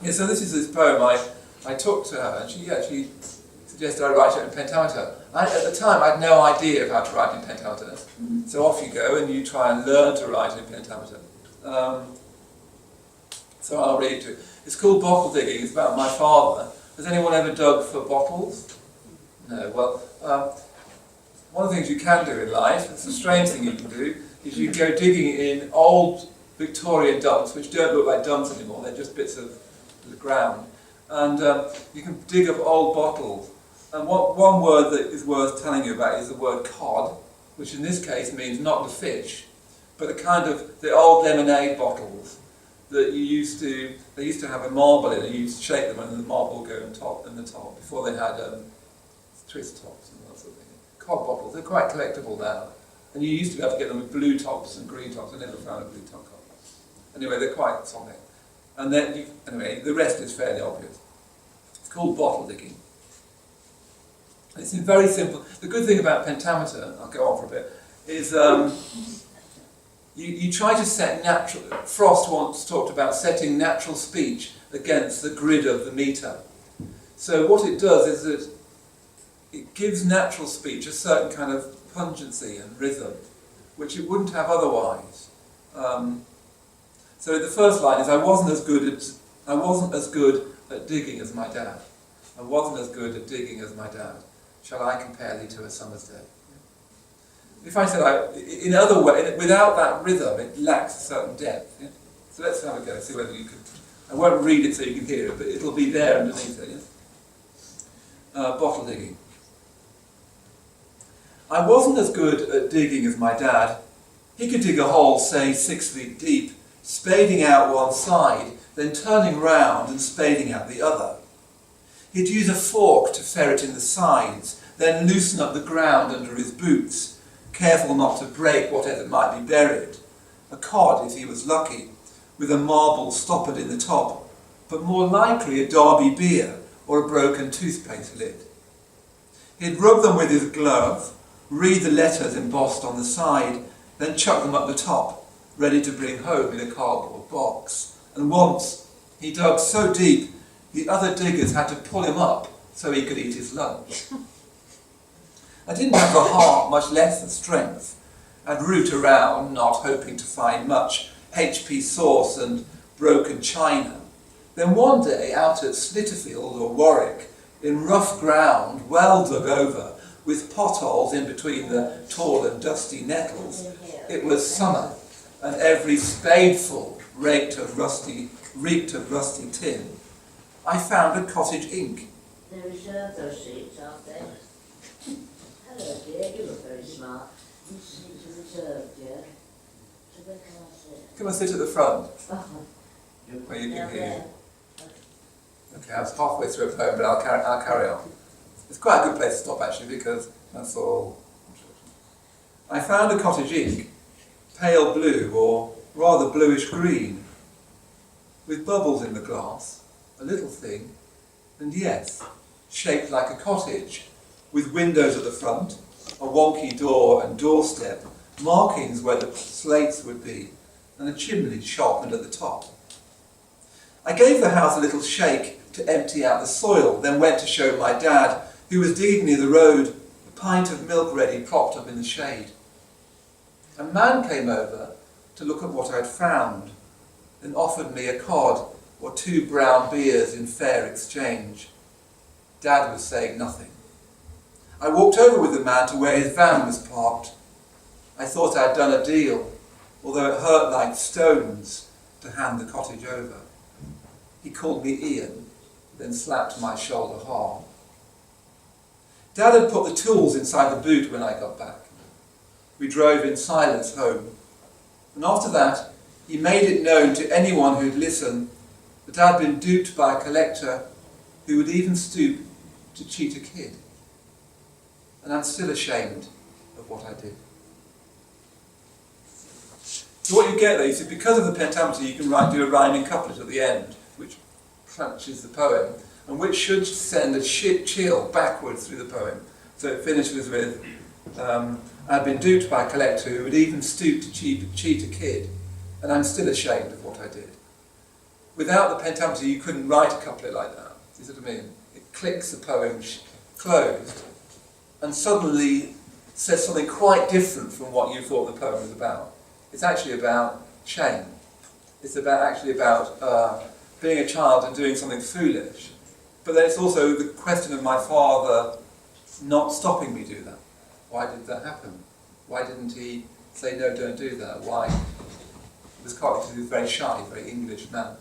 Yeah, so this is this poem I took to her, and she actually suggested I write it in pentameter. At the time, I had no idea of how to write in pentameter. So off you go, and you try and learn to write in pentameter. So I'll read it to you. It's called Bottle Digging. It's about my father. Has anyone ever dug for bottles? No. Well, one of the things you can do in life, it's a strange thing you can do, is you go digging in old Victorian dumps, which don't look like dumps anymore, they're just bits of the ground. And you can dig up old bottles. And one word that is worth telling you about is the word cod, which in this case means not the fish, but the old lemonade bottles that they used to have a marble in, and you used to shake them and the marble would go in the top before they had twist tops and that sort of thing. Cod bottles, they're quite collectible now. And you used to be able to get them with blue tops and green tops. I never found a blue top cod. Anyway, they're quite something. And then, anyway, the rest is fairly obvious. It's called bottle digging. It's very simple. The good thing about pentameter, I'll go on for a bit, is you try to set natural... Frost once talked about setting natural speech against the grid of the meter. So what it does is that it gives natural speech a certain kind of pungency and rhythm, which it wouldn't have otherwise. So the first line is, I wasn't as good at digging as my dad. I wasn't as good at digging as my dad. Shall I compare thee to a summer's day? If I said, in other way, without that rhythm, it lacks a certain depth. Yeah? So let's have a go, see whether you can. I won't read it so you can hear it, but it'll be there underneath it. Yeah? Bottle digging. I wasn't as good at digging as my dad. He could dig a hole, say 6 feet deep, spading out one side, then turning round and spading out the other. He'd use a fork to ferret in the sides, then loosen up the ground under his boots, careful not to break whatever might be buried. A cod, if he was lucky, with a marble stoppered in the top, but more likely a Derby beer or a broken toothpaste lid. He'd rub them with his glove, read the letters embossed on the side, then chuck them up the top, ready to bring home in a cardboard box. And once he dug so deep, the other diggers had to pull him up so he could eat his lunch. I didn't have the heart, much less the strength. I'd root around, not hoping to find much HP sauce and broken china. Then one day, out at Snitterfield or Warwick, in rough ground, well dug over, with potholes in between the tall and dusty nettles, it was summer, and every spadeful reeked of rusty tin. I found a cottage ink. They reserve those seats, aren't they? Hello, dear, you look very smart. These seats are reserved, dear. So where can I sit? Come and sit at the front, Oh, where you can hear there. you. Okay, I was halfway through a poem, but I'll carry on. It's quite a good place to stop, actually, because that's all. I found a cottage ink, pale blue, or rather bluish green, with bubbles in the glass, a little thing, and yes, shaped like a cottage, with windows at the front, a wonky door and doorstep, markings where the slates would be, and a chimney sharpened at the top. I gave the house a little shake to empty out the soil, then went to show my dad, who was digging near the road, a pint of milk ready propped up in the shade. A man came over to look at what I'd found, then offered me a cod or 2 brown beers in fair exchange. Dad was saying nothing. I walked over with the man to where his van was parked. I thought I'd done a deal, although it hurt like stones to hand the cottage over. He called me Ian, then slapped my shoulder hard. Dad had put the tools inside the boot when I got back. We drove in silence home, and after that he made it known to anyone who'd listen that I'd been duped by a collector who would even stoop to cheat a kid. And I'm still ashamed of what I did. So what you get there, you see, because of the pentameter you can do a rhyming couplet at the end, which punches the poem, and which should send a chill backwards through the poem. So it finishes with, I've been duped by a collector who would even stoop to cheat a kid, and I'm still ashamed of what I did. without the pentameter you couldn't write a couplet like that. You see what I mean? It clicks the poem closed and suddenly says something quite different from what you thought the poem was about. It's actually about shame. It's actually about being a child and doing something foolish. But then it's also the question of my father not stopping me do that. Why did that happen? Why didn't he say, no, don't do that? Why? It was quite because he was very shy, very English man.